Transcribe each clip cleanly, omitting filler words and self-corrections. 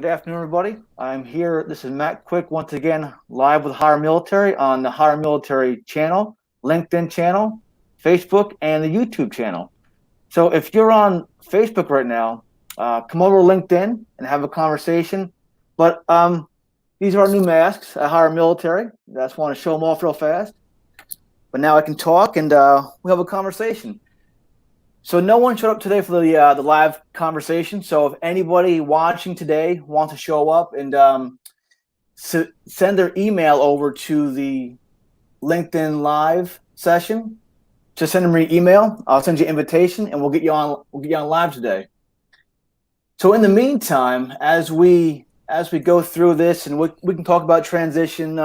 Good afternoon, everybody. I'm here. This is Matt Quick once again, live with HireMilitary on the HireMilitary channel, LinkedIn channel, Facebook, and the YouTube channel. So if you're on Facebook right now, come over to LinkedIn and have a conversation. But these are our new masks at HireMilitary. I just want to show them off real fast. But now I can talk and we'll have a conversation. So no one showed up today for the live conversation. So if anybody watching today wants to show up and send their email over to the LinkedIn live session, just send them your email. I'll send you an invitation, and we'll get you on. We'll get you on live today. So in the meantime, as we go through this, and we can talk about transition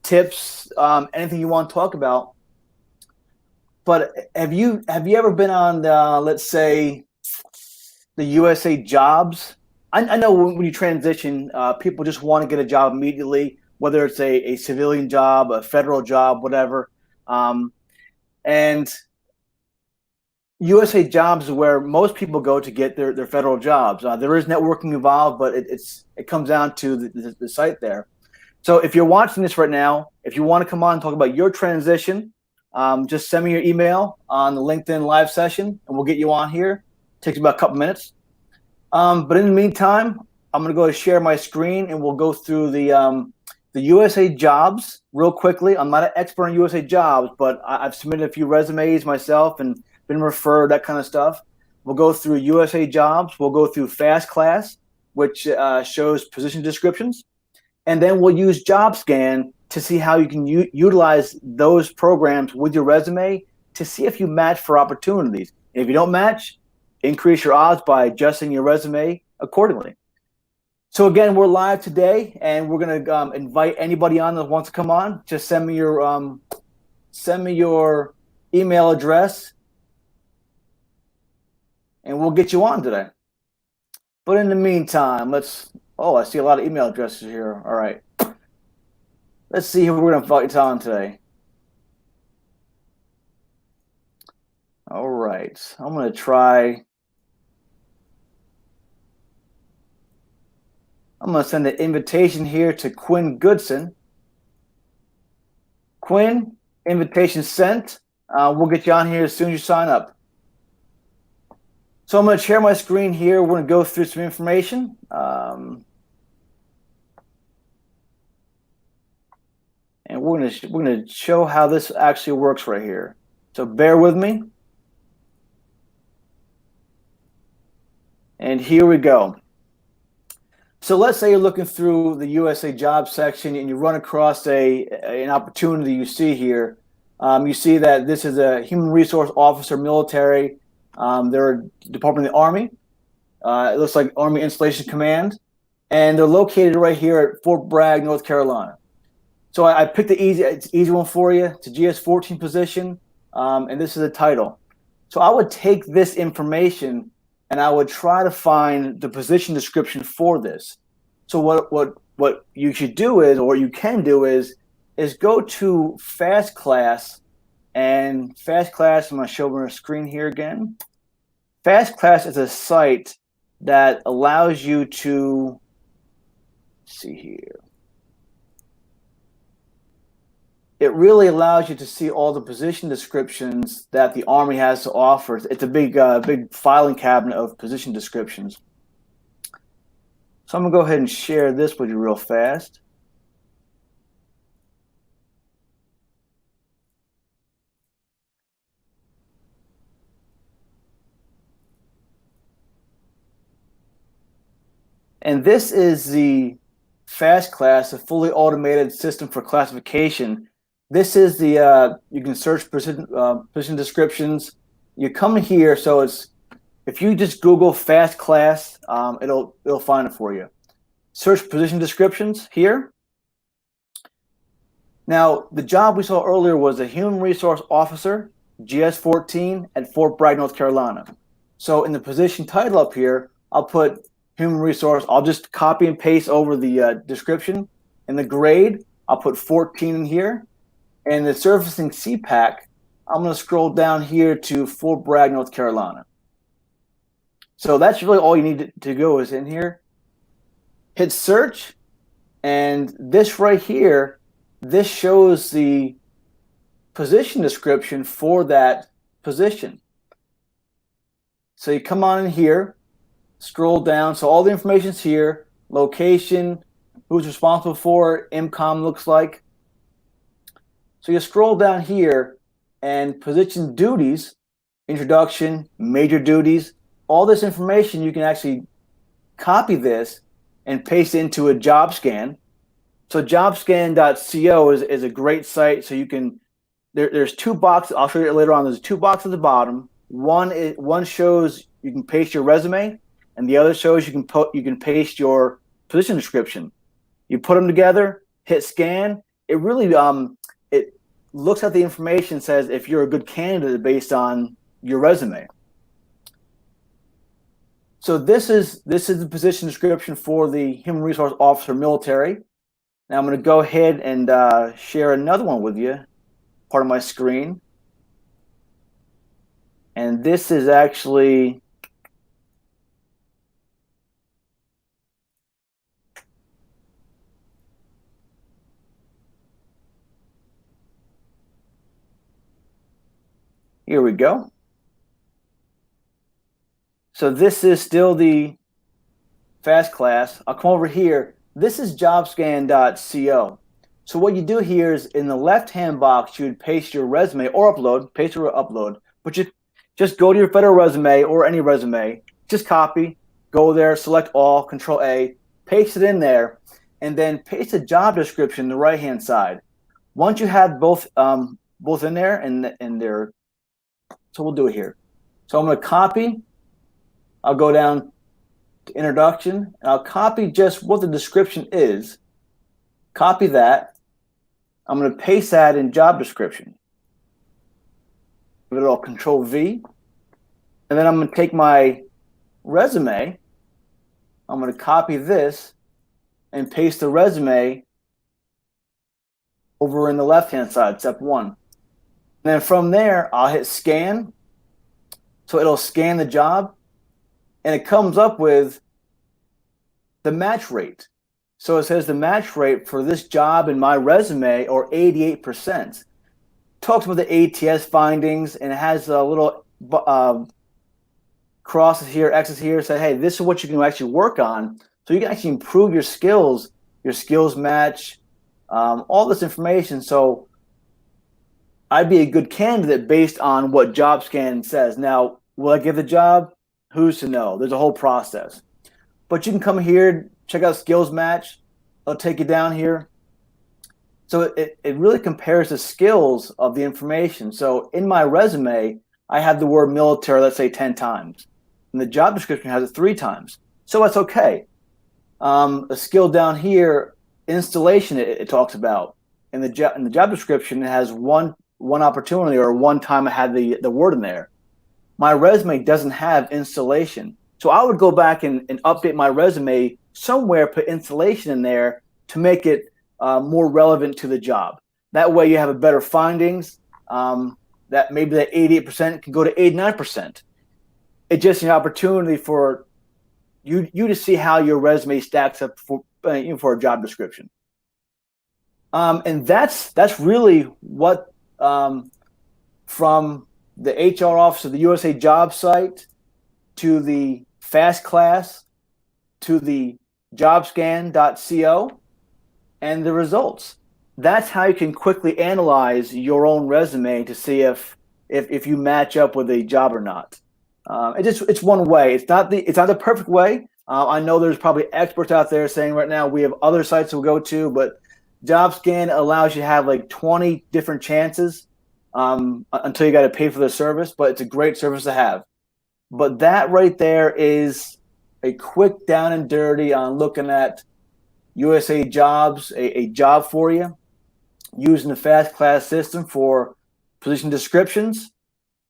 tips, anything you want to talk about. But have you ever been on let's say the USA Jobs? I know when you transition, people just want to get a job immediately, whether it's a civilian job, a federal job, whatever. And USA Jobs is where most people go to get their federal jobs. There is networking involved, but it comes down to the site there. So if you're watching this right now, if you want to come on and talk about your transition, just send me your email on the LinkedIn live session, and we'll get you on here. It takes about a couple minutes. But in the meantime, I'm going to go to share my screen, and we'll go through the USA Jobs real quickly. I'm not an expert on USA Jobs, but I've submitted a few resumes myself and been referred, that kind of stuff. We'll go through USA Jobs. We'll go through Fast Class, which shows position descriptions. And then we'll use JobScan to see how you can utilize those programs with your resume to see if you match for opportunities. And if you don't match, increase your odds by adjusting your resume accordingly. So again, we're live today, and we're going to invite anybody on that wants to come on. Just send me your email address, and we'll get you on today. But in the meantime, I see a lot of email addresses here. All right. Let's see who we're going to invite on today. All right. I'm going to send an invitation here to Quinn Goodson. Quinn, invitation sent. We'll get you on here as soon as you sign up. So I'm going to share my screen here. We're going to go through some information. And we're going to show how this actually works right here. So bear with me. And here we go. So let's say you're looking through the USA Jobs section and you run across an opportunity you see here. You see that this is a human resource officer military. They're a Department of the Army. It looks like Army Installation Command. And they're located right here at Fort Bragg, North Carolina. So I picked it's an easy one for you. It's a GS-14 position, and this is the title. So I would take this information and I would try to find the position description for this. So what you should do is, or you can do is go to Fast Class, and Fast Class, I'm going to show on the screen here again. Fast Class is a site that allows you to, let's see here. It really allows you to see all the position descriptions that the Army has to offer. It's a big filing cabinet of position descriptions. So I'm going to go ahead and share this with you real fast. And this is the Fast Class, a fully automated system for classification. This is the you can search position descriptions. You come here, so if you just Google Fast Class, it'll find it for you. Search position descriptions here. Now the job we saw earlier was a human resource officer, GS-14 at Fort Bragg, North Carolina. So in the position title up here, I'll put human resource. I'll just copy and paste over the description. In the grade, I'll put 14 in here. And the servicing CPAC, I'm going to scroll down here to Fort Bragg, North Carolina. So that's really all you need to go is in here. hit search, and this right here, this shows the position description for that position. So you come on in here, scroll down. So all the information's here, location, who's responsible for it, MCOM looks like. So you scroll down here and position duties, introduction, major duties, all this information, you can actually copy this and paste it into a job scan. So jobscan.co is a great site. So you can, there's two boxes. I'll show you later on. There's two boxes at the bottom. One shows you can paste your resume, and the other shows you can paste your position description. You put them together, hit scan. It really it looks at the information, says if you're a good candidate based on your resume. So this is the position description for the Human Resource Officer Military. Now I'm going to go ahead and share another one with you, part of my screen. And this is actually here we go. So this is still the fast class. I'll come over here. This is jobscan.co. So what you do here is in the left-hand box, you would paste your resume or upload, paste or upload, but you just go to your federal resume or any resume, just copy, go there, select all, Control A, paste it in there, and then paste a job description on the right-hand side. Once you have both in there and they're, so we'll do it here. So I'm going to copy. I'll go down to introduction, and I'll copy just what the description is. Copy that. I'm going to paste that in job description. Give it all Control V. And then I'm going to take my resume. I'm going to copy this and paste the resume over in the left-hand side, step 1. And then from there, I'll hit scan. So it'll scan the job, and it comes up with the match rate. So it says the match rate for this job in my resume are 88%. Talks about the ATS findings, and it has a little crosses here, X's here, say, hey, this is what you can actually work on. So you can actually improve your skills match, all this information. So I'd be a good candidate based on what JobScan says. Now, will I get the job? Who's to know? There's a whole process. But you can come here, check out skills match. I'll take you down here. So it really compares the skills of the information. So in my resume, I have the word military, let's say 10 times. And the job description has it 3 times. So that's okay. A skill down here, installation, it talks about. In the job description, it has one opportunity or one time I had the word in there. My resume doesn't have installation. So I would go back and update my resume somewhere, put installation in there to make it more relevant to the job. That way you have a better findings, that maybe that 88% can go to 89%. It's just an opportunity for you to see how your resume stacks up for a job description. And that's really what from the HR office of the USA job site to the fast class to the jobscan.co and the results. That's how you can quickly analyze your own resume to see if you match up with a job or not. It's one way. It's not the perfect way. I know there's probably experts out there saying right now we have other sites we'll go to, but JobScan allows you to have like 20 different chances until you got to pay for the service, but it's a great service to have. But that right there is a quick down and dirty on looking at USA jobs, a job for you, using the fast class system for position descriptions,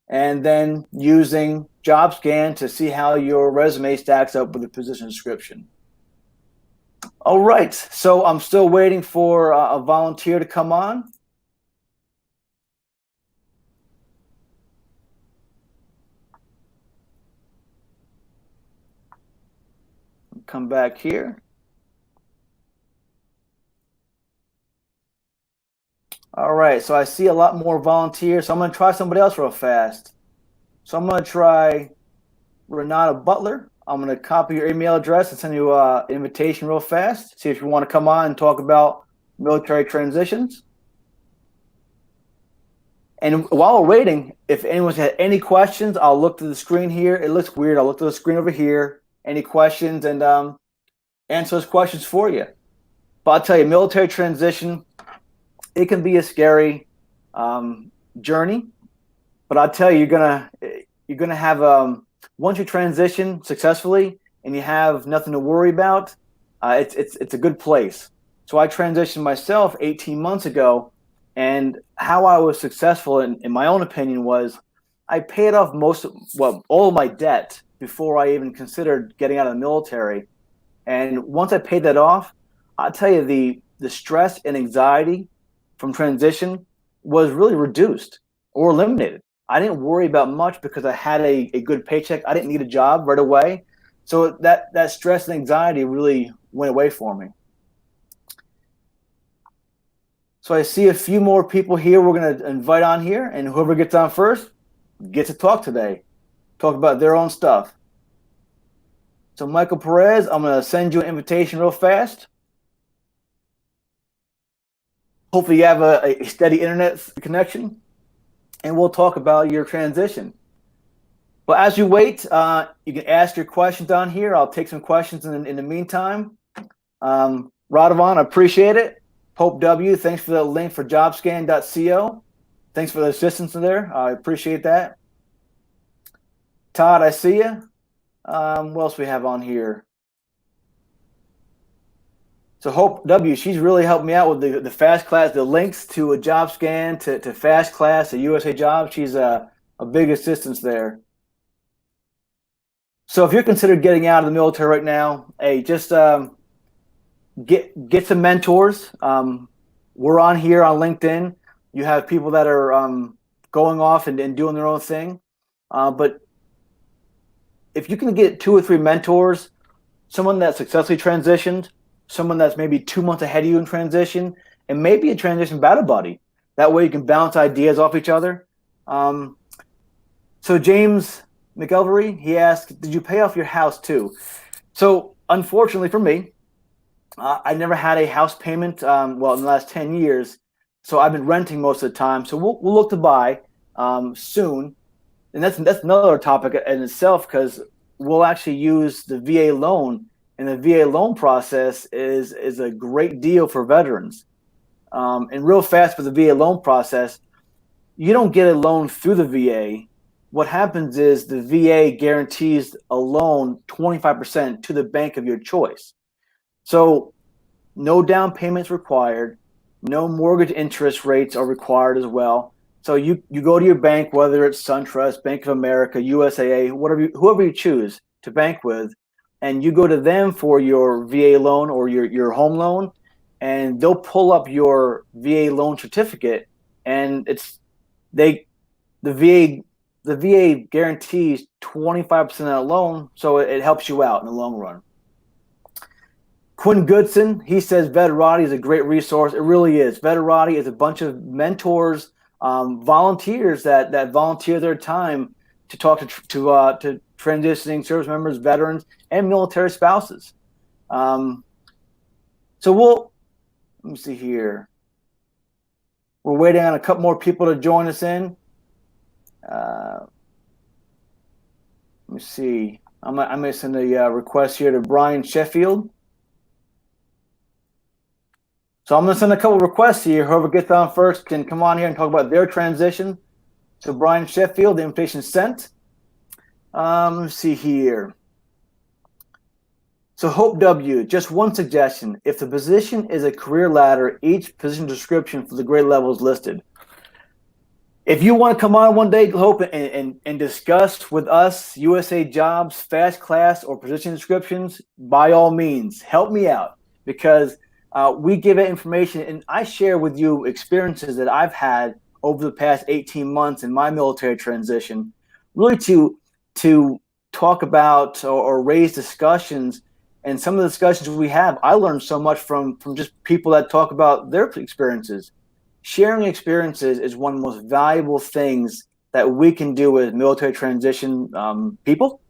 and then using JobScan to see how your resume stacks up with the position description. All right, so I'm still waiting for a volunteer to come on. Come back here. right, so I see a lot more volunteers. So I'm going to try somebody else real fast. So I'm going to try Renata Butler. I'm going to copy your email address and send you an invitation real fast. See if you want to come on and talk about military transitions. And while we're waiting, if anyone's had any questions, I'll look to the screen here. It looks weird. I'll look to the screen over here. Any questions, and answer those questions for you. But I'll tell you, military transition, it can be a scary journey. But I'll tell you, you're gonna have once you transition successfully and you have nothing to worry about, it's a good place. So I transitioned myself 18 months ago, and how I was successful, in my own opinion, was I paid off all of my debt before I even considered getting out of the military. And once I paid that off, I'll tell you, the stress and anxiety from transition was really reduced or eliminated. I didn't worry about much because I had a good paycheck. I didn't need a job right away. So that stress and anxiety really went away for me. So I see a few more people here we're going to invite on here, and whoever gets on first gets to talk today, talk about their own stuff. So Michael Perez, I'm going to send you an invitation real fast. Hopefully you have a steady internet connection, and we'll talk about your transition. But as you wait, you can ask your questions on here. I'll take some questions in the meantime. Radovan, I appreciate it. Hope W, thanks for the link for jobscan.co. Thanks for the assistance there. I appreciate that. Todd, I see you. What else we have on here? So Hope W, she's really helped me out with the Fast Class, the links to a job scan, to Fast Class, to USA Jobs. She's a big assistance there. So if you're considered getting out of the military right now, hey, just get some mentors. We're on here on LinkedIn. You have people that are going off and doing their own thing. But if you can get 2 or 3 mentors, someone that successfully transitioned, someone that's maybe 2 months ahead of you in transition, and maybe a transition battle buddy. That way you can bounce ideas off each other. So James McElvery, he asked, did you pay off your house too? So unfortunately for me, I never had a house payment, in the last 10 years. So I've been renting most of the time. So we'll look to buy soon. And that's another topic in itself, because we'll actually use the VA loan. And the VA loan process is a great deal for veterans. And real fast for the VA loan process, you don't get a loan through the VA. What happens is the VA guarantees a loan 25% to the bank of your choice. So no down payments required, no mortgage interest rates are required as well. So you go to your bank, whether it's SunTrust, Bank of America, USAA, whoever you choose to bank with, and you go to them for your VA loan or your home loan, and they'll pull up your VA loan certificate, and the VA guarantees 25% of that loan, so it helps you out in the long run. Quinn Goodson, he says Veterati is a great resource. It really is. Veterati is a bunch of mentors, volunteers that volunteer their time to talk to transitioning service members, veterans, and military spouses. So let me see here. We're waiting on a couple more people to join us in. Let me see. I'm going to send a request here to Brian Sheffield. So I'm going to send a couple requests here. Whoever gets on first can come on here and talk about their transition. So Brian Sheffield, the invitation sent. Let's see here. So Hope W, just one suggestion. If the position is a career ladder, each position description for the grade level is listed. If you want to come on one day, Hope, and discuss with us USA Jobs, Fast Class, or position descriptions, by all means, help me out, because we give it information, and I share with you experiences that I've had over the past 18 months in my military transition, really to talk about or raise discussions. And some of the discussions we have, I learned so much from just people that talk about their experiences. sharing experiences is one of the most valuable things that we can do as military transition people,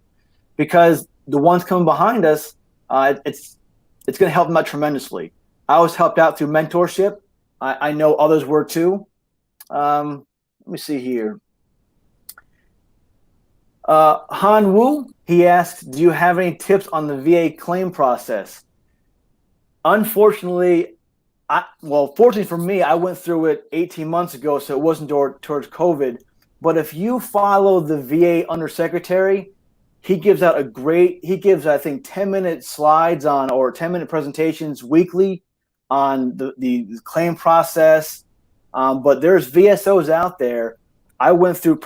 because the ones coming behind us, it's going to help them out tremendously. I was helped out through mentorship. I know others were too. Let me see here. Han Wu, he asks, do you have any tips on the VA claim process? Unfortunately, fortunately for me, I went through it 18 months ago, so it wasn't towards COVID. But if you follow the VA undersecretary, he gives, I think, 10-minute slides or 10-minute presentations weekly on the claim process. But there's VSOs out there. I went through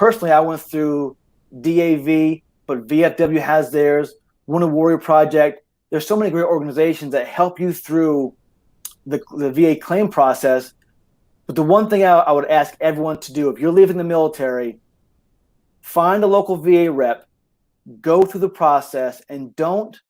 DAV, but VFW has theirs. Wounded Warrior Project. There's so many great organizations that help you through the VA claim process. But the one thing I would ask everyone to do, if you're leaving the military, find a local VA rep, go through the process, and don't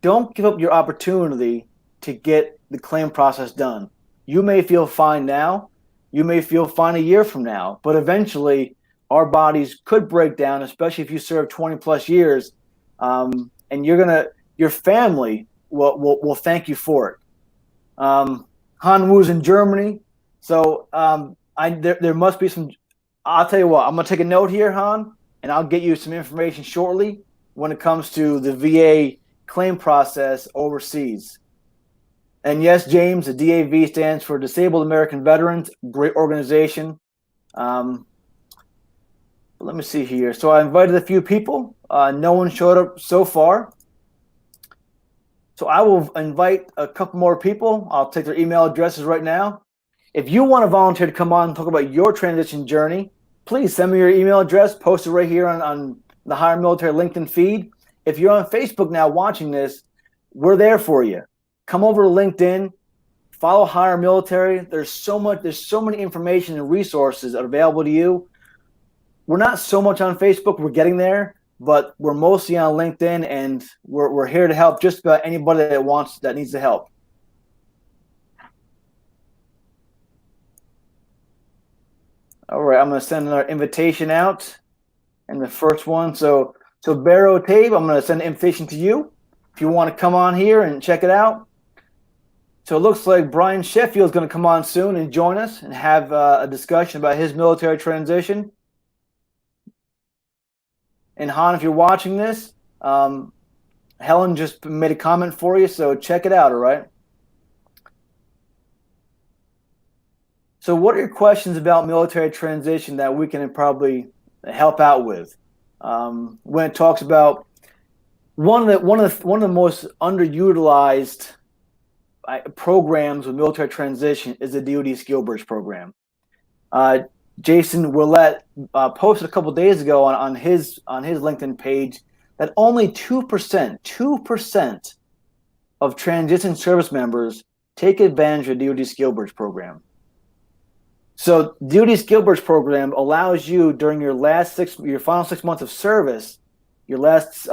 give up your opportunity to get the claim process done. You may feel fine now, you may feel fine a year from now, but eventually our bodies could break down, especially if you serve 20 plus years, and your family will thank you for it. Han Wu's in Germany, so there must be some. I'll tell you what, I'm gonna take a note here, Han, and I'll get you some information shortly when it comes to the VA claim process overseas. And yes, James, the DAV stands for Disabled American Veterans. Great organization. Let me see here. So I invited a few people. No one showed up so far. So I will invite a couple more people. I'll take their email addresses right now. If you want to volunteer to come on and talk about your transition journey, please send me your email address. Post it right here on the HireMilitary LinkedIn feed. If you're on Facebook now watching this, we're there for you. Come over to LinkedIn, follow HireMilitary. There's so many information and resources available to you. We're not so much on Facebook. We're getting there, but we're mostly on LinkedIn, and we're here to help just about anybody that needs the help. All right, I'm going to send another invitation out, and the first one. So Barrow Tabe, I'm going to send an invitation to you if you want to come on here and check it out. So it looks like Brian Sheffield is going to come on soon and join us and have a discussion about his military transition. And Han, if you're watching this, Helen just made a comment for you, so check it out, all right? So what are your questions about military transition that we can probably help out with? When it talks about one of the most underutilized programs with military transition is the DoD Skill Bridge program. Jason Willett posted a couple of days ago on his LinkedIn page that only 2% of transition service members take advantage of the DoD Skill Bridge program. So DoD Skill Bridge program allows you during your final 6 months of service, your last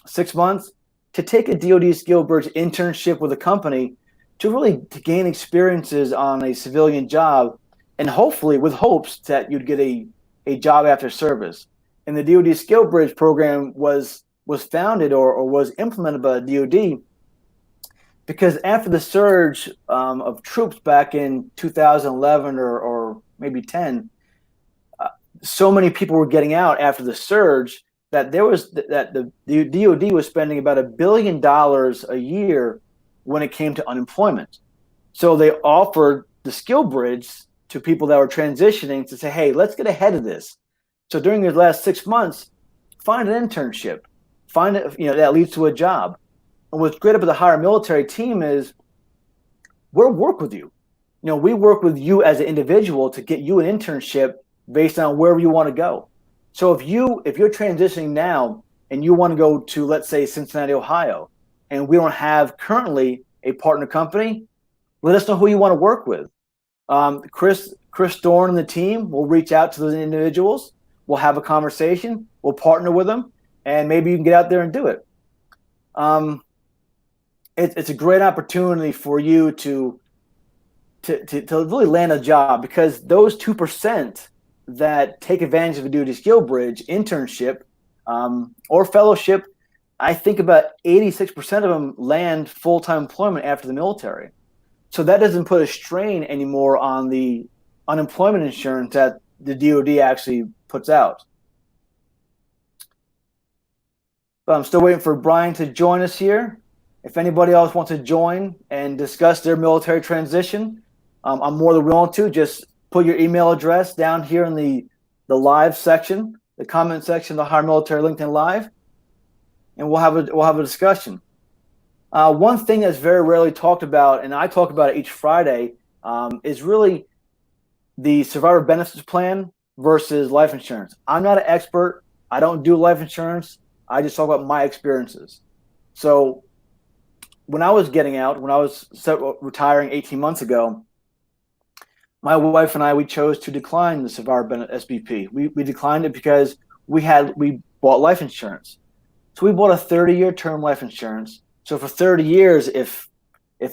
6 months, to take a DoD Skill Bridge internship with a company to gain experiences on a civilian job, and hopefully with hopes that you'd get a job after service. And the DoD Skill Bridge program was founded or was implemented by the DoD because after the surge of troops back in 2011 or maybe 10, so many people were getting out after the surge that the DoD was spending about $1 billion a year when it came to unemployment. So they offered the Skill Bridge to people that were transitioning to say, hey, let's get ahead of this. So during your last 6 months, find an internship, find it, that leads to a job. And what's great about the HireMilitary team is we'll work with you. We work with you as an individual to get you an internship based on wherever you want to go. So if you're transitioning now and you want to go to, let's say, Cincinnati, Ohio, and we don't have currently a partner company, let us know who you want to work with. Chris Dorn and the team will reach out to those individuals. We'll have a conversation. We'll partner with them, and maybe you can get out there and do it. It's a great opportunity for you to to really land a job, because those 2% that take advantage of a duty skill bridge internship or fellowship, I think about 86% of them land full-time employment after the military. So that doesn't put a strain anymore on the unemployment insurance that the DoD actually puts out. But I'm still waiting for Brian to join us here. If anybody else wants to join and discuss their military transition, I'm more than willing to. Just put your email address down here in the live section, the comment section of the HireMilitary LinkedIn Live, and we'll have a discussion. One thing that's very rarely talked about, and I talk about it each Friday, is really the survivor benefits plan versus life insurance. I'm not an expert. I don't do life insurance. I just talk about my experiences. So when I was getting out, when I was retiring 18 months ago, my wife and I, we chose to decline the survivor benefit SBP. We declined it because we bought life insurance. So we bought a 30-year term life insurance. So for 30 years, if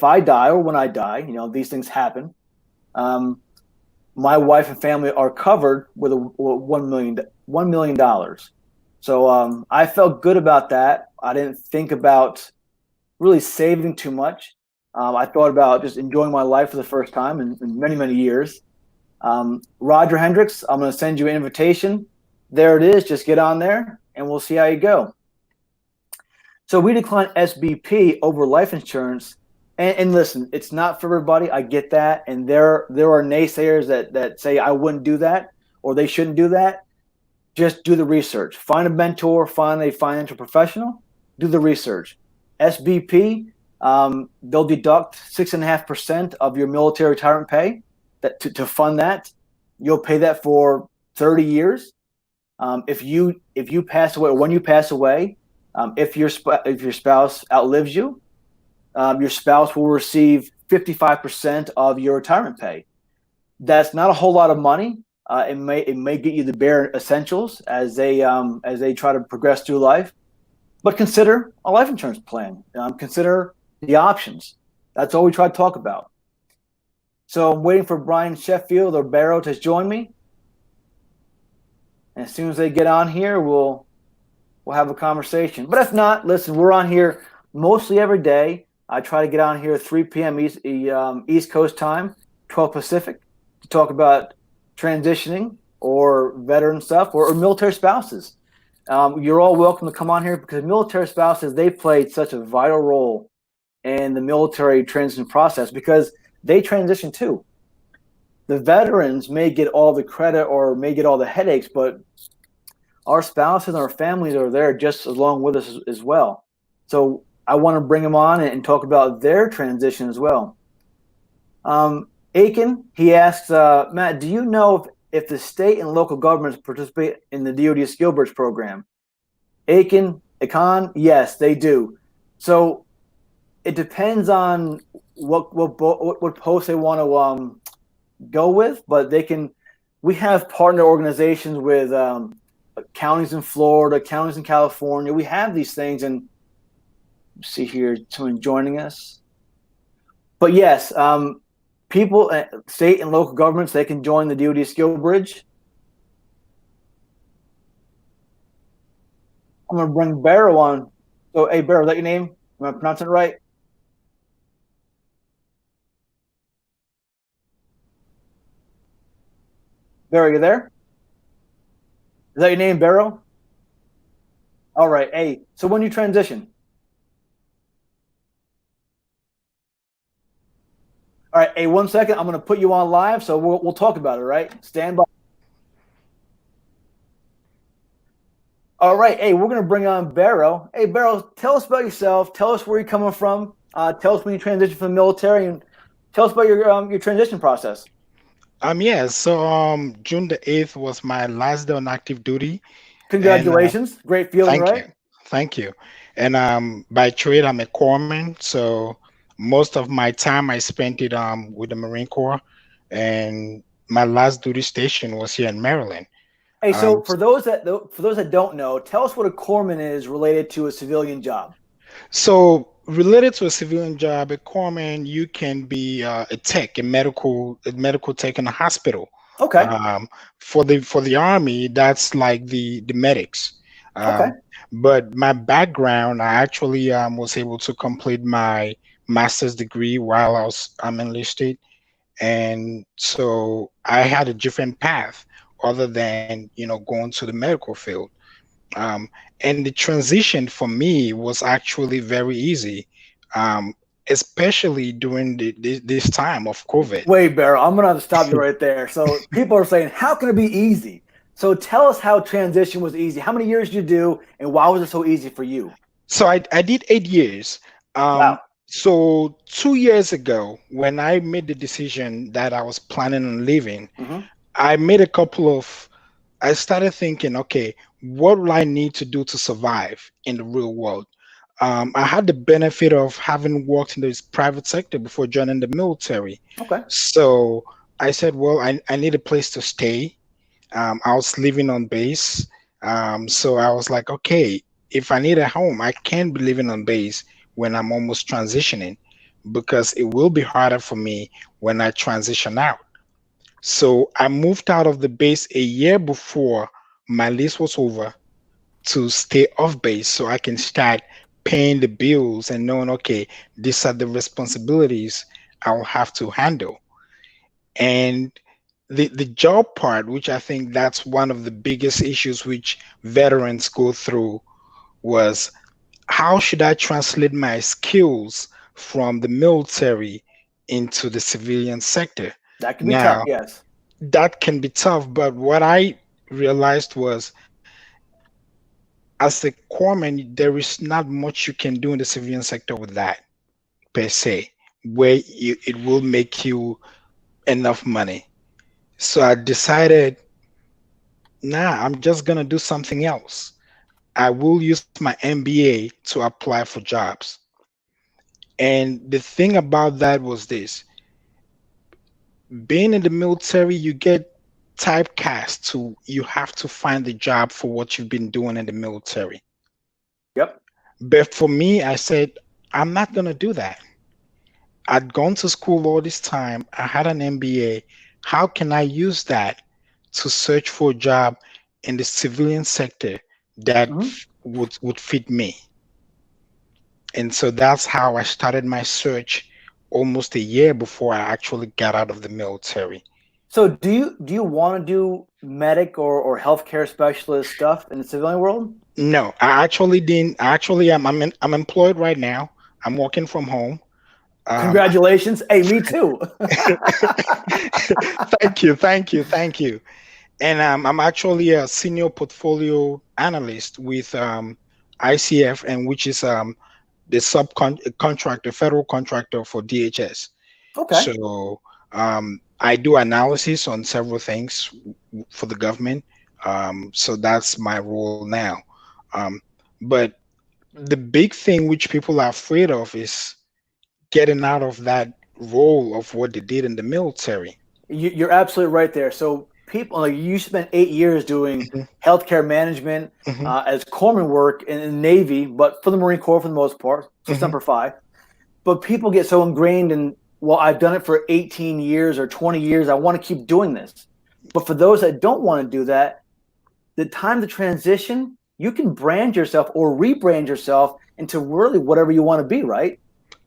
I die or when I die, these things happen, my wife and family are covered with $1 million. So I felt good about that. I didn't think about really saving too much. I thought about just enjoying my life for the first time in many, many years. Roger Hendricks, I'm going to send you an invitation. There it is. Just get on there, and we'll see how you go. So we declined SBP over life insurance. And listen, it's not for everybody. I get that. And there are naysayers that say I wouldn't do that or they shouldn't do that. Just do the research. Find a mentor. Find a financial professional. Do the research. SBP, they'll deduct 6.5% of your military retirement pay to fund that. You'll pay that for 30 years. If you pass away, or when you pass away, if your spouse outlives you, your spouse will receive 55% of your retirement pay. That's not a whole lot of money. It may get you the bare essentials as they try to progress through life. But consider a life insurance plan. Consider the options. That's all we try to talk about. So I'm waiting for Brian Sheffield or Barrow to join me. And as soon as they get on here, we'll have a conversation. But if not, listen, we're on here mostly every day. I try to get on here at 3 p.m. East Coast time, 12 Pacific, to talk about transitioning or veteran stuff or military spouses. You're all welcome to come on here because military spouses, they played such a vital role in the military transition process because they transition too. The veterans may get all the credit or may get all the headaches, but our spouses and our families are there just along with us as well. So I want to bring them on and talk about their transition as well. Aiken, he asks, Matt, do you know if the state and local governments participate in the DoD Skill Bridge program? Aiken, yes, they do. So it depends on what post they want to go with, but we have partner organizations with counties in Florida, counties in California. We have these things, and see here, someone joining us. But yes, people, state and local governments, they can join the DoD Skill Bridge. I'm going to bring Barrow on. So, hey, Barrow, is that your name? Am I pronouncing it right? Barrow, you there? Is that your name, Barrow? All right. Hey, so when you transition? All right. Hey, 1 second. I'm going to put you on live, so we'll talk about it, right? Stand by. All right. Hey, we're going to bring on Barrow. Hey, Barrow, tell us about yourself. Tell us where you're coming from. Tell us when you transitioned from the military, and tell us about your transition process. So June the 8th was my last day on active duty. Congratulations. Great feeling, Thank right? you. Thank you. And by trade, I'm a corpsman. So most of my time I spent it with the Marine Corps, and my last duty station was here in Maryland. Hey, so for those that don't know, tell us what a corpsman is related to a civilian job. So Related to a civilian job, a corpsman, you can be a tech, a medical tech in a hospital. Okay. Um, for the army, that's like the medics. Okay. Um, but my background, I actually was able to complete my master's degree while I'm enlisted, and so I had a different path other than going to the medical field. um, and the transition for me was actually very easy, um, especially during this time of COVID. Wait, Bear, I'm gonna have to stop you right there. So people are saying, how can it be easy? So tell us how transition was easy. How many years did you do, and why was it so easy for you? So I did 8 years. Wow. So 2 years ago, when I made the decision that I was planning on leaving, Hmm. I made a couple of I started thinking, okay, what will I need to do to survive in the real world? I had the benefit of having worked in this private sector before joining the military. Okay. So I said, well, I need a place to stay. I was living on base. So I was like, okay, if I need a home, I can't be living on base when I'm almost transitioning because it will be harder for me when I transition out. So I moved out of the base a year before my lease was over to stay off base so I can start paying the bills and knowing, okay, these are the responsibilities I'll have to handle. And the job part, which I think that's one of the biggest issues which veterans go through, was how should I translate my skills from the military into the civilian sector? That could be tough. Now, Yes. that can be tough, but what I realized was as a corpsman, there is not much you can do in the civilian sector with that per se, where it will make you enough money. So I decided, nah, I'm just gonna do something else. I will use my MBA to apply for jobs. And the thing about that was this: being in the military, you get typecast to you have to find the job for what you've been doing in the military. Yep. But for me, I said, I'm not going to do that. I'd gone to school all this time. I had an MBA. How can I use that to search for a job in the civilian sector that Hmm. would fit me? And so that's how I started my search almost a year before I actually got out of the military. So do you want to do medic or healthcare specialist stuff in the civilian world? No, I actually didn't. Actually, I'm employed right now. I'm working from home. Um, Congratulations. Hey, me too. thank you, thank you, thank you. And I'm actually a senior portfolio analyst with ICF, and which is the subcontractor, federal contractor for DHS. Okay. So I do analysis on several things for the government. So that's my role now. Um, but the big thing which people are afraid of is getting out of that role of what they did in the military. You're absolutely right there. So people like you spent 8 years doing Hmm. healthcare management Hmm. as corpsman work in the Navy, but for the Marine Corps for the most part. So Hmm. Semper Fi. But people get so ingrained in, well, I've done it for 18 years or 20 years. I want to keep doing this. But for those that don't want to do that, the time to transition, you can brand yourself or rebrand yourself into really whatever you want to be, right?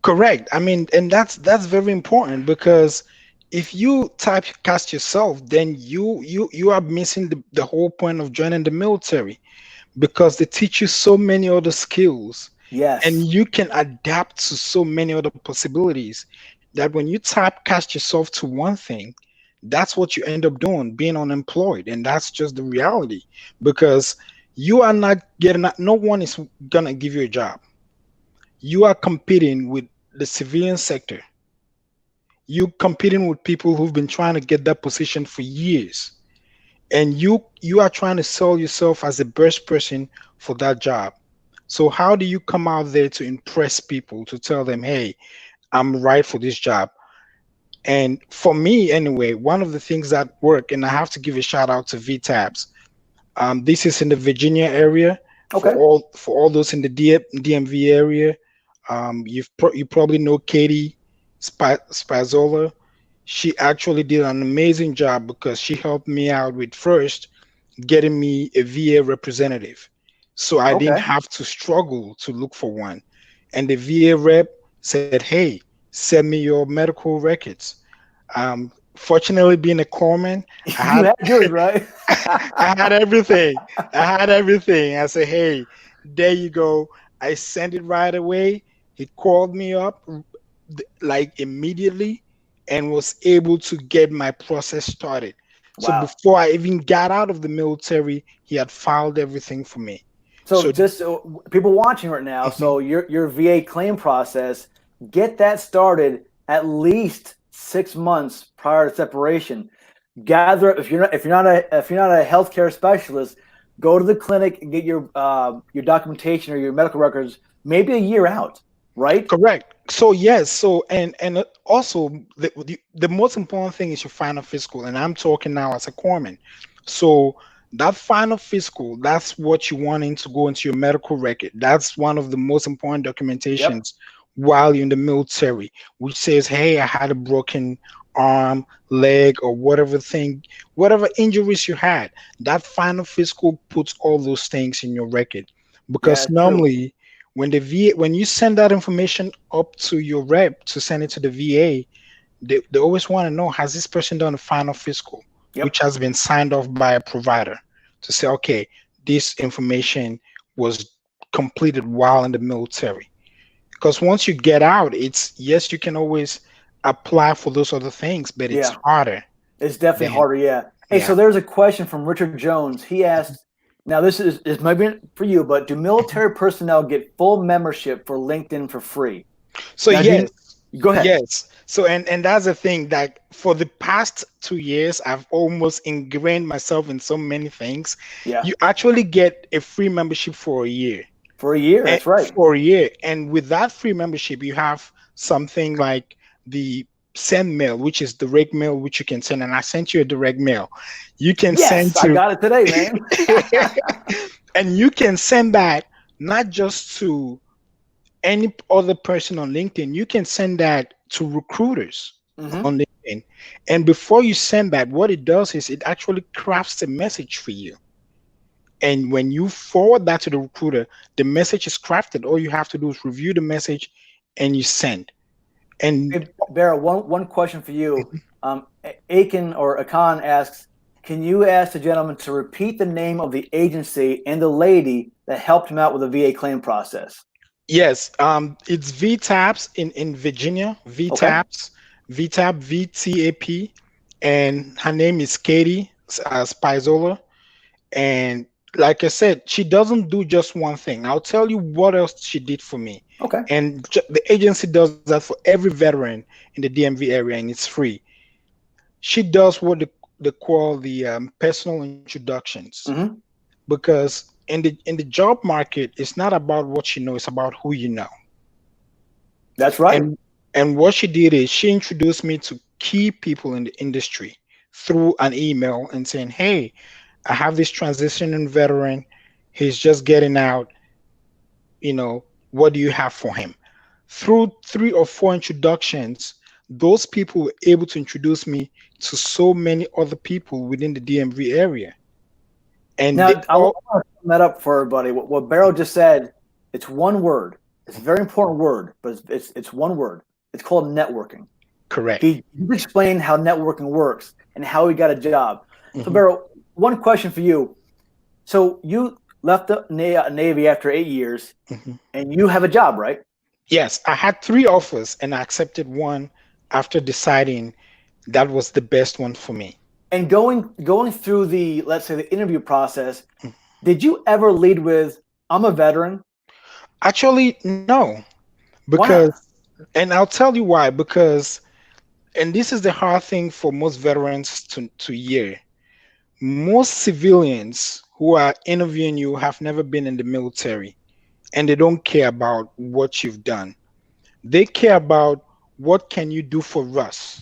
Correct. I mean, and that's very important because if you typecast yourself, then you are missing the whole point of joining the military because they teach you so many other skills and Yes. you can adapt to so many other possibilities that when you typecast yourself to one thing, that's what you end up doing, being unemployed. And that's just the reality because you are not getting, no one is gonna give you a job. You are competing with the civilian sector. You competing with people who've been trying to get that position for years, and you are trying to sell yourself as the best person for that job. So how do you come out there to impress people to tell them, hey, I'm right for this job? And for me anyway, one of the things that work, and I have to give a shout out to VTabs. This is in the Virginia area Okay. for all those in the DMV area. You probably know Katie Spazzola. She actually did an amazing job because she helped me out with first getting me a VA representative. So I didn't Okay. have to struggle to look for one. And the VA rep said, hey, send me your medical records. Fortunately, being a corpsman, I You had had yours, right? I had everything. I had everything. I said, hey, there you go. I sent it right away. He called me up like immediately and was able to get my process started. So Wow. before I even got out of the military, he had filed everything for me. So So just so people watching right now, mhm, so your VA claim process, get that started at least 6 months prior to separation. Gather if you're not a healthcare specialist, go to the clinic and get your documentation or your medical records maybe a year out, right? correct. So yes, so and also the most important thing is your final physical, and I'm talking now as a corpsman. So that final physical, that's what you wanting to go into your medical record. That's one of the most important Yep. documentations while you're in the military, which says, hey, I had a broken arm, leg, or whatever thing, whatever injuries you had. That final physical puts all those things in your record. Yeah, Because it's true. normally when you send that information up to your rep to send it to the VA, they always want to know, has this person done a final physical, which Yep. has been signed off by a provider to say, okay, this information was completed while in the military. Because once you get out, it's yes, you can always apply for those other things, but it's Yeah. harder It's definitely than harder, yeah. Hey, so yeah. there's a question from Richard Jones. He asked, now this might be for you, but do military personnel get full membership for LinkedIn for free? So Now, do you yes, go ahead? yes. So and that's the thing that for the past 2 years, I've almost ingrained myself in so many things. Yeah, You actually get a free membership for a year. for a year. And That's right. and with that free membership, you have something like the send mail, which is direct mail, which you can send. And I sent you a direct mail. You can Yes, send I to got it today, man. and you can send that not just to any other person on LinkedIn. You can send that to recruiters Hmm. on LinkedIn. And before you send that, what it does is it actually crafts a message for you. And when you forward that to the recruiter, the message is crafted. All you have to do is review the message and you send. And Hey, Barra, one question for you. Aiken or Akan asks, can you ask the gentleman to repeat the name of the agency and the lady that helped him out with the VA claim process? yes, it's VTAPS in Virginia, Okay. VTAP, and her name is Katie Spizzola. And like I said, she doesn't do just one thing. I'll tell you what else she did for me. Okay. And the agency does that for every veteran in the DMV area, and it's free. She does what they call the personal introductions, Hmm. because in the job market, it's not about what you know; it's about who you know. That's right. And what she did is she introduced me to key people in the industry through an email and saying, "Hey, I have this transitioning veteran. He's just getting out. What do you have for him?" Through 3 or 4 introductions, those people were able to introduce me to so many other people within the DMV area. And they Now, I want all to sum that up for everybody. What Barrow just said, it's one word. It's a very important word, but it's one word. It's called networking. correct. He explained how networking works and how he got a job. So, Mhm, Barrow, one question for you. So, you left the Navy after 8 years, mhm. and you have a job, right? Yes, I had 3 offers and I accepted one after deciding that was the best one for me. And going through the, let's say, the interview process, Mhm. did you ever lead with, "I'm a veteran"? Actually, no, Why because, not? and I'll tell you why, because, and this is the hard thing for most veterans to hear. Most civilians who are interviewing you have never been in the military and they don't care about what you've done. They care about what can you do for us?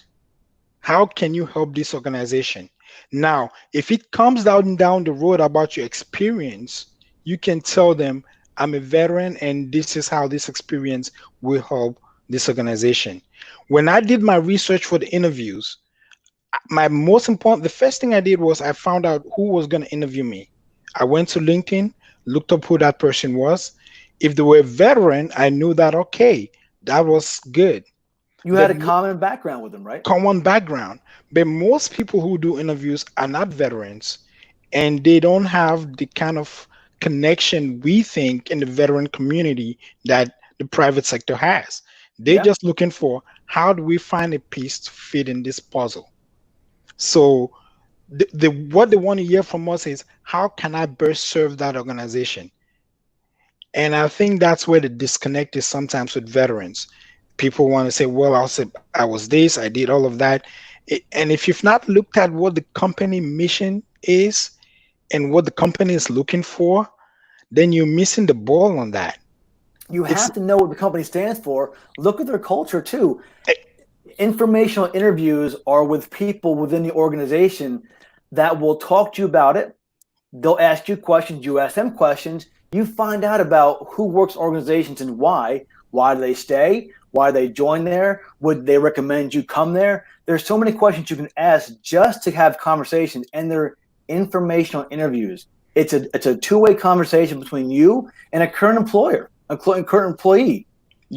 How can you help this organization? Now, if it comes down the road about your experience, you can tell them, I'm a veteran, and this is how this experience will help this organization. When I did my research for the interviews, my most important, the first thing I did was I found out who was going to interview me. I went to LinkedIn, looked up who that person was. If they were a veteran, I knew that, okay, that was good. You But had a common background with them, right? common background. But most people who do interviews are not veterans, and they don't have the kind of connection we think in the veteran community that the private sector has. They're Yeah. just looking for, how do we find a piece to fit in this puzzle? So the what they want to hear from us is, how can I best serve that organization? And I think that's where the disconnect is sometimes with veterans. People want to say, well, I was this, I did all of that. And if you've not looked at what the company mission is and what the company is looking for, then you're missing the ball on that. You It's have to know what the company stands for. Look at their culture too. Informational interviews are with people within the organization that will talk to you about it. They'll ask you questions, you ask them questions, you find out about who works organizations and why do they stay, why they join there, would they recommend you come there. There's so many questions you can ask just to have conversations, and they're informational interviews. It's a two-way conversation between you and a current employer, a current employee.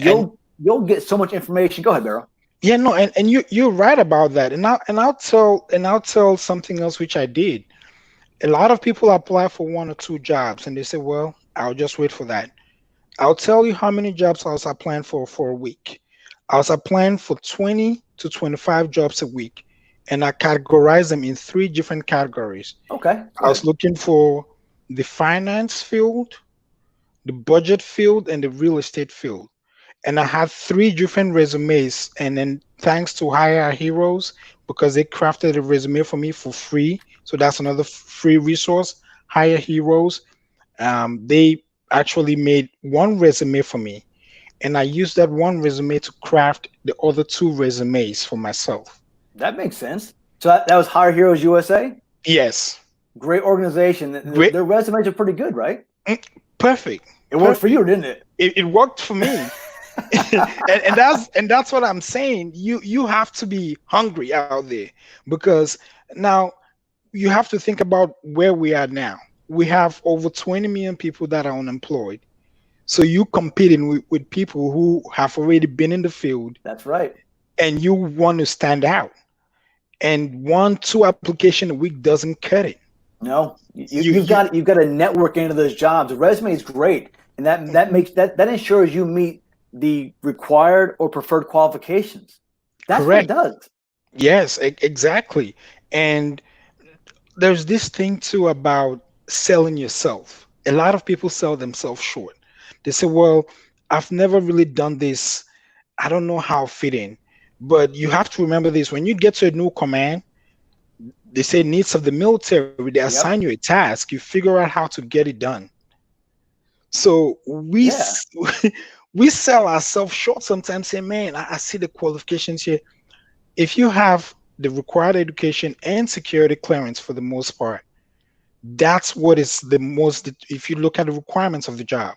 and You'll get so much information. Go ahead, Beryl. yeah, no, and you're right about that. And I'll tell something else which I did. A lot of people apply for one or two jobs and they say, well, I'll just wait for that. I'll tell you how many jobs I was applying for a week. I was applying for 20 to 25 jobs a week, and I categorized them in three different categories. Okay, go I ahead. was looking for the finance field, the budget field, and the real estate field. And I had three different resumes. And then thanks to Hire Heroes, because they crafted a resume for me for free. So that's another free resource. Hire Heroes. They actually made one resume for me, and I used that one resume to craft the other two resumes for myself. That makes sense. So that was Hire Heroes USA. Yes, Great organization. great, Their resumes are pretty good, right? perfect, It worked for perfect. you, didn't it? It worked for me. and that's what I'm saying. You have to be hungry out there, because now you have to think about where we are now. We have over 20 million people that are unemployed. So you competing with people who have already been in the field, That's right. and you want to stand out. And one, two application a week doesn't cut it. No, You you you've got to network into those jobs. The resume is great, and that makes that ensures you meet the required or preferred qualifications. That's what it correct. does. Yes, exactly. And there's this thing too about selling yourself. A lot of people sell themselves short. They say, well, I've never really done this. I don't know how to fit in. But you have to remember this: when you get to a new command, they say needs of the military, they assign you Yep. a task, you figure out how to get it done. So Yeah. we sell ourselves short sometimes. Say, man, I see the qualifications here. If you have the required education and security clearance for the most part, that's what is the most. If you look at the requirements of the job,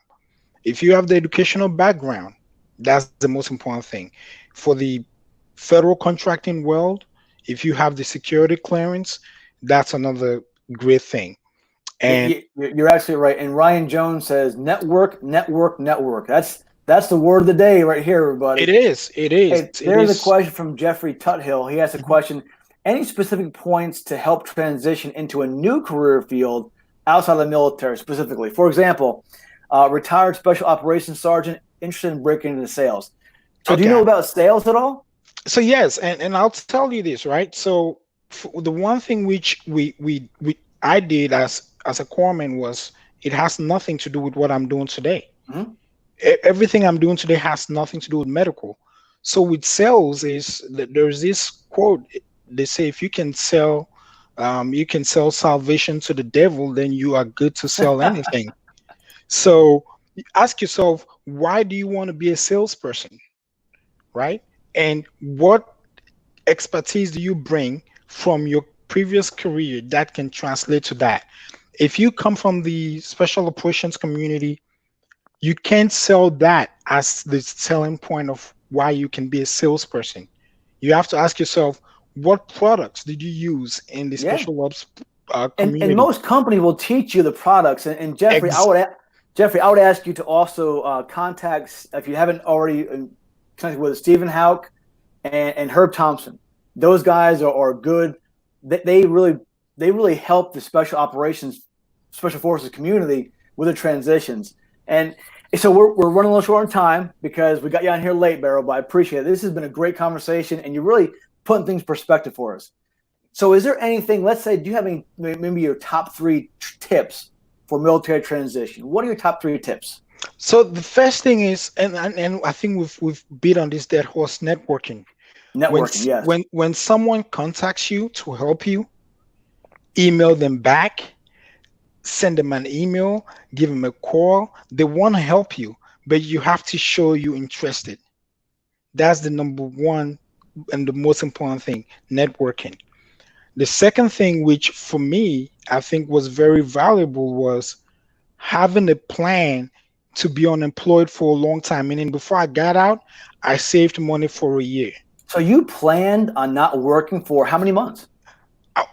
if you have the educational background, that's the most important thing. For the federal contracting world, if you have the security clearance, that's another great thing. And You're absolutely right. And Ryan Jones says network, network, network. That's the word of the day right here, it everybody. is, it is, Hey, it there's a is. question from Jeffrey Tuthill. He has a Mhm. question. Any specific points to help transition into a new career field outside of the military, specifically? For example, retired special operations sergeant interested in breaking into sales. So, do you know Okay. about sales at all? So yes, and I'll tell you this, right? So the one thing which we I did as a corpsman was, it has nothing to do with what I'm doing today. Hmm. Everything I'm doing today has nothing to do with medical. So with sales is that there's this quote. They say if you can sell salvation to the devil, then you are good to sell anything. So ask yourself, why do you want to be a salesperson, right? And what expertise do you bring from your previous career that can translate to that? If you come from the special operations community, You can't sell that as the selling point of why you can be a salesperson. You have to ask yourself, what products did you use in the Yeah. special ops And community? most companies will teach you the products. And Jeffrey, Ex- Jeffrey, I would ask you to also contact, if you haven't already connected with Stephen Hauk and Herb Thompson. Those guys are good. They really help the special forces community with the transitions. And so we're running a little short on time because we got you on here late, Barrow, but I appreciate it. This has been a great conversation, and you're really putting things in perspective for us. So is there anything, let's say, do you have any, maybe your top three tips for military transition? What are your top three tips? so the first thing is, and I think we've beat on this dead horse, networking. Networking, yes. When someone contacts you to help you, email them back, send them an email, give them a call. They want to help you, but you have to show you interested. That's the number one and the most important thing, networking. The second thing, which for me I think was very valuable, was having a plan to be unemployed for a long time. Meaning, before I got out, I saved money for a year. So you planned on not working for how many months?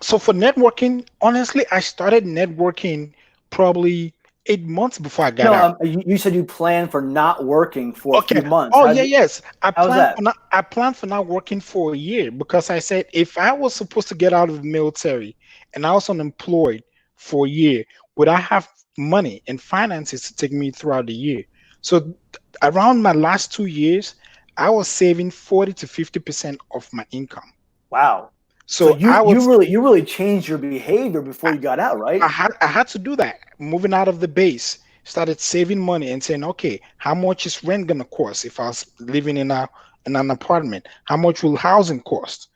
So for networking, honestly, I started networking probably 8 months before I got No, out. you said you planned for not working for a Okay. few months. Oh yeah, yes. How was that? I planned for not working for a year because I said if I was supposed to get out of the military and I was unemployed for a year, would I have money and finances to take me throughout the year? So around my last 2 years, I was saving 40 to 50% of my income. Wow. So So I was you really changed your behavior before you got out, right? I had to do that. Moving out of the base, started saving money and saying, okay, how much is rent gonna cost if I was living in an apartment? How much will housing cost?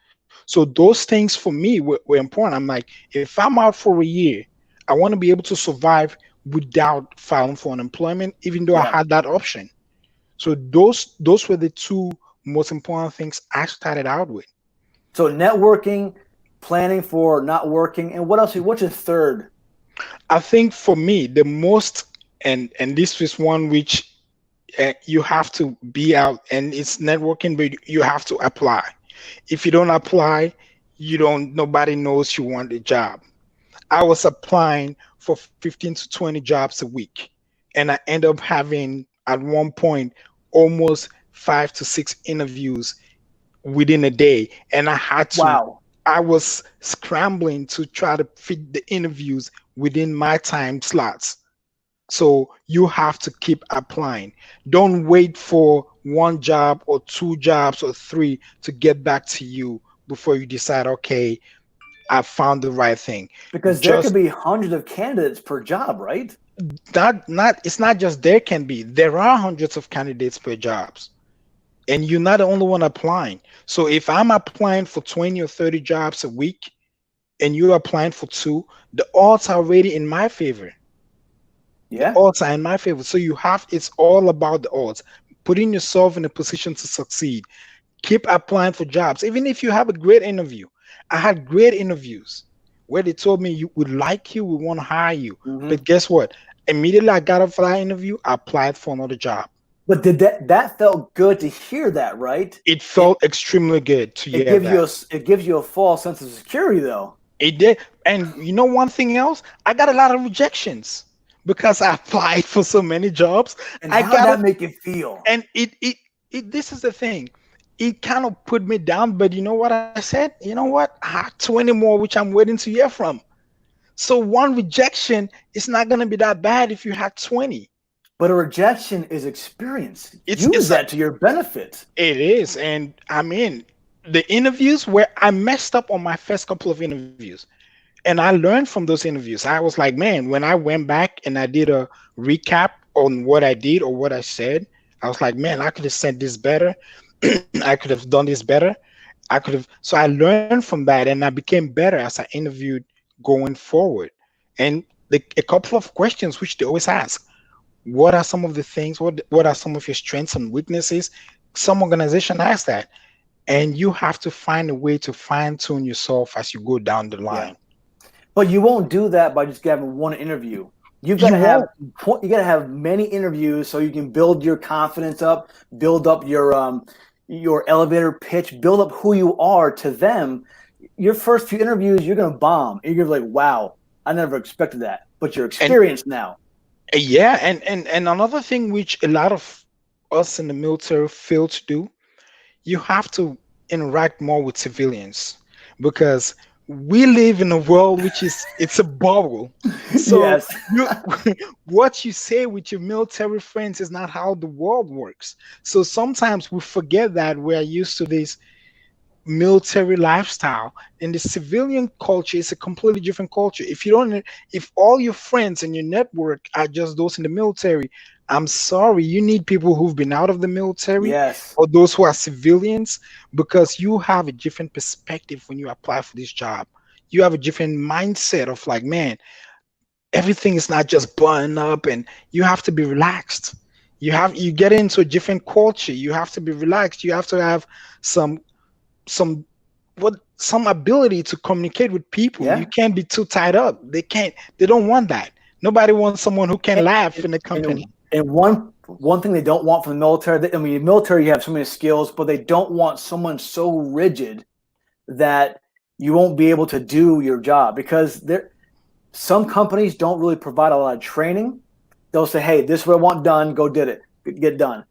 So those things for me were important. I'm like, if I'm out for a year, I want to be able to survive without filing for unemployment, even though I Yeah. had that option. So those were the two most important things I started out with. So networking, planning for not working, and what else? What's your third? I think for me, the most and this is one which you have to be out and it's networking, but you have to apply. If you don't apply, you don't, nobody knows you want a job. I was applying for 15 to 20 jobs a week, and I end up having at one point almost 5 to 6 interviews within a day. And Wow. I was scrambling to try to fit the interviews within my time slots. So you have to keep applying. Don't wait for one job or two jobs or three to get back to you before you decide, okay, I found the right thing. Because there could Just be hundreds of candidates per job, right? not it's not just there can be. There are hundreds of candidates per jobs. And you're not the only one applying. So if I'm applying for 20 or 30 jobs a week and you're applying for two, the odds are already in my favor. The Yeah. odds are in my favor. So you have, it's all about the odds, putting yourself in a position to succeed. Keep applying for jobs, even if you have a great interview. I had great interviews where they told me you would like you, we want to hire you. Hmm. But guess what? Immediately I got off that interview, I applied for another job. But did that felt good to hear that, right? It It felt extremely good to it hear gives you that. it gives you a false sense of security, though. It did. And you know one thing else? I got a lot of rejections because I applied for so many jobs. And I how did got that it, make you feel? and it this is the thing. It kind of put me down, but you know what I said? You know what? I have 20 more which I'm waiting to hear from. So one rejection is not gonna be that bad if you had 20. But a rejection is experience. Use It's a, that to your benefit. it is. And I mean the interviews where I messed up on my first couple of interviews. And I learned from those interviews. I was like, man, when I went back and I did a recap on what I did or what I said, I was like, man, I could have said this better. I could have done this better. I could have. So I learned from that and I became better as I interviewed going forward. And a couple of questions which they always ask: what are some of the things? What are some of your strengths and weaknesses? Some organization ask that, and you have to find a way to fine tune yourself as you go down the Yeah. line. But you won't do that by just having one interview. You've got You to have won't. many interviews so you can build your confidence up, build up your elevator pitch, build up who you are to them. Your first few interviews, you're gonna bomb. You're gonna be like, "Wow, I never expected that." But you're And experienced now. yeah, and another thing which a lot of us in the military fail to do, you have to interact more with civilians because we live in a world which is it's a bubble. So Yes. you what you say with your military friends is not how the world works. So sometimes we forget that we're used to this military lifestyle, and the civilian culture is a completely different culture. If you don't, if all your friends and your network are just those in the military, I'm sorry, you need people who've been out of the military Yes. or those who are civilians, because you have a different perspective when you apply for this job. You have a different mindset of like, man, everything is not just button up, and you have to be relaxed. You get into a different culture, you have to be relaxed, you have to have some some some ability to communicate with people. You Yeah. can't be too tied up. They don't want that. Nobody wants someone who can laugh And, in the company. and one thing they don't want from the military. I mean, military, you have so many skills, but they don't want someone so rigid that you won't be able to do your job because some companies don't really provide a lot of training. They'll say, "Hey, this is what I want done. Go did it. Get done."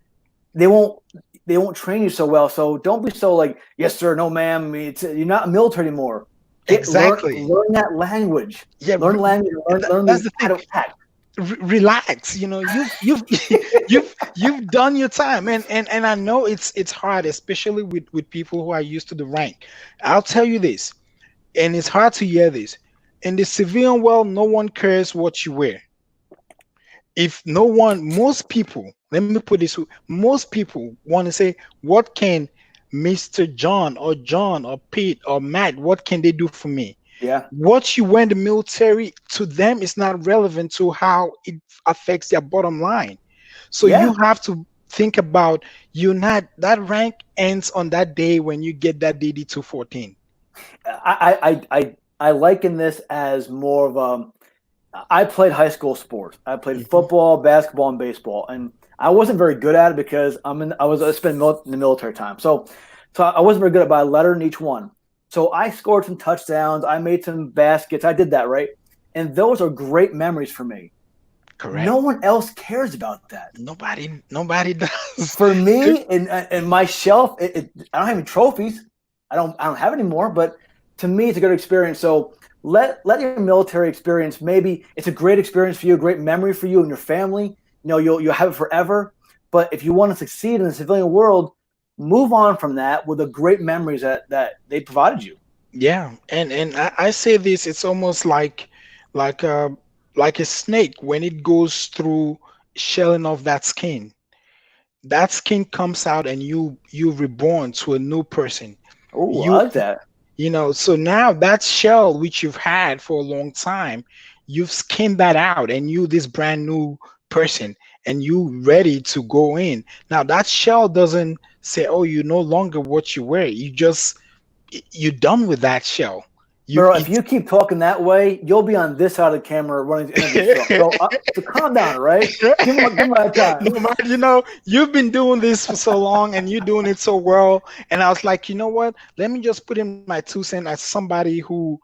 They won't they won't train you so well. So don't be so like, "Yes sir, no ma'am." I mean, you're not military anymore. Exactly. Learn that language. Yeah, Learn language. Learn that's the the how thing. to act. Relax. You've done your time, and I know it's hard, especially with people who are used to the rank. I'll tell you this, and it's hard to hear this. In the civilian world, no one cares what you wear. If no one, most people, let me put this, most people want to say, what can Mr. John or John or Pete or Matt, what can they do for me? Yeah. What you wear in the military to them is not relevant to how it affects their bottom line. So you Yeah. have to think about, you not, that rank ends on that day when you get that DD 214. I liken this as more of I played high school sports. I played Mhm. football, basketball, and baseball, and I wasn't very good at it because I spent in the military time. So I wasn't very good at it, but I lettered in each one. So I scored some touchdowns. I made some baskets. I did that right, and those are great memories for me. No Correct. one else cares about that. Nobody does. For me, and my shelf, I don't have any trophies. I don't have any more. But to me, it's a good experience. So let your military experience. Maybe it's a great experience for you, a great memory for you and your family. You'll have it forever. But if you want to succeed in the civilian world, move on from that with the great memories that they provided you. Yeah, and I say this, it's almost like a like a snake when it goes through shelling off that skin. That skin comes out and you reborn to a new person. Oh, You I like that. so now that shell which you've had for a long time, you've skinned that out and you this brand new person, and you ready to go in. Now that shell doesn't say, oh, you're no longer what you were. You're done with that shell. You Bro, if it's you keep talking that way, you'll be on this side of the camera running the interview. So calm down, right? Give him my time. No, but you've been doing this for so long and you're doing it so well. And I was like, you know what? Let me just put in my 2 cents as somebody who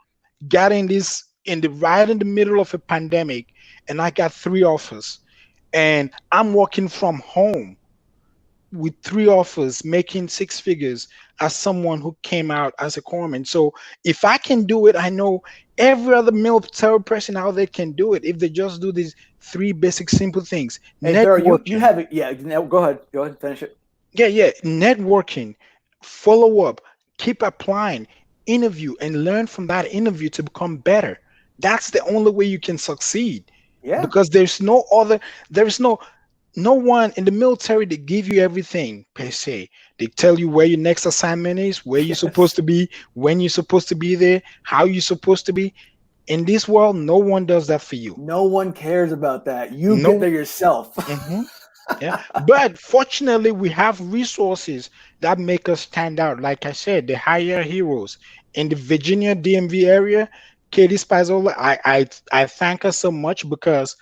got in this in the right in the middle of a pandemic, and I got 3 offers, and I'm working from home with 3 offers, making 6 figures as someone who came out as a corpsman. So if I can do it, I know every other military person out there can do it if they just do these 3 basic simple things. Hey, Vero, you Networking. have it. Yeah, go ahead. Go ahead, finish it. Yeah. Networking, follow up, keep applying, interview, and learn from that interview to become better. That's the only way you can succeed, Yeah. because there's no one in the military. They give you everything per se. They tell you where your next assignment is, where you're supposed Yes. to be, when you're supposed to be there, how you're supposed to be. In this world, no one does that for you. No one cares about that. You get No. there yourself. Mhm. Yeah, but fortunately, we have resources that make us stand out. Like I said, the higher heroes in the Virginia DMV area, Katie Spazzola. I thank her so much because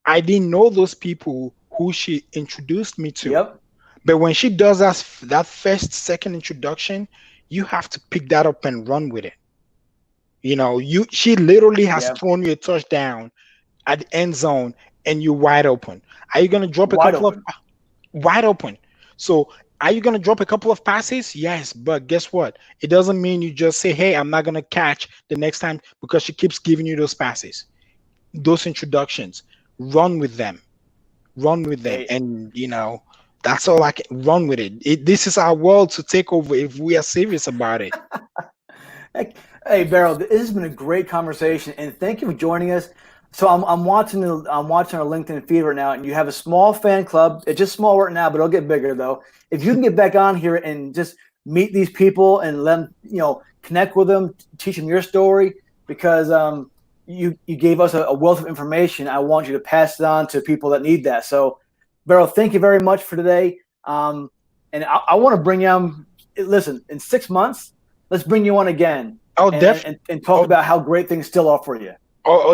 I didn't know those people who she introduced me to. Yep. But when she does that first, second introduction, you have to pick that up and run with it. She literally has Yeah. thrown you a touchdown at the end zone and you're wide open. Are you gonna drop a Wide couple of open. wide open? So are you gonna drop a couple of passes? Yes, but guess what? It doesn't mean you just say, "Hey, I'm not gonna catch the next time," because she keeps giving you those passes, those introductions. Run with them, run with them, Hey, and that's all I can run with This is our world to take over if we are serious about it. hey, Beryl, this has been a great conversation, and thank you for joining us. So I'm watching I'm watching our LinkedIn feed right now, and you have a small fan club. It's just small right now, but it'll get bigger though. If you can get back on here and just meet these people and let them, connect with them, teach them your story, because you gave us a wealth of information. I want you to pass it on to people that need that. So, Beryl, thank you very much for today. And I want to bring you on. Listen, in 6 months, let's bring you on again Oh, and talk about how great things still are for you.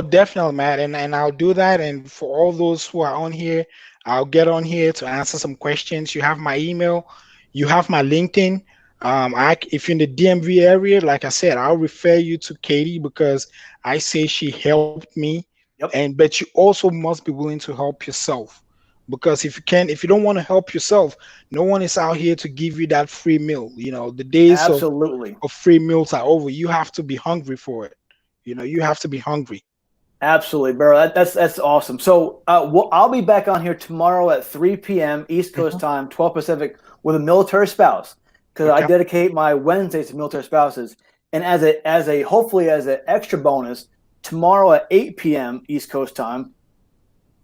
definitely, Matt, and I'll do that. And for all those who are on here, I'll get on here to answer some questions. You have my email, you have my LinkedIn. If you're in the DMV area, like I said, I'll refer you to Katie because I say she helped me, Yep. but you also must be willing to help yourself. Because if you don't want to help yourself, no one is out here to give you that free meal. The days Absolutely. of free meals are over. You have to be hungry for it. You have to be hungry. Absolutely, Beryl. That's awesome. So I'll be back on here tomorrow at 3 p.m. East Coast Mhm. time, 12 Pacific, with a military spouse, because I Okay. dedicate my Wednesdays to military spouses. And as a hopefully as an extra bonus, tomorrow at 8 p.m. East Coast time,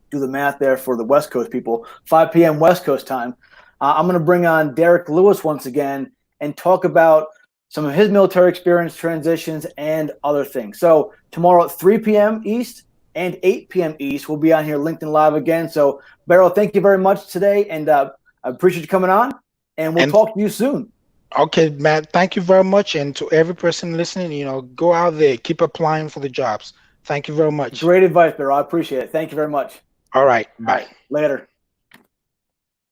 do the math there for the West Coast people, 5 p.m. West Coast time. I'm going to bring on Derek Lewis once again and talk about some of his military experience, transitions, and other things. So tomorrow at 3 p.m. East and 8 p.m. East, we'll be on here LinkedIn Live again. So, Beryl, thank you very much today, and I appreciate you coming on, and we'll And talk to you soon. okay, Matt, thank you very much. And to every person listening, go out there, keep applying for the jobs. Thank you very much. Great advice, Beryl. I appreciate it. Thank you very much. All right. All Bye. right, later.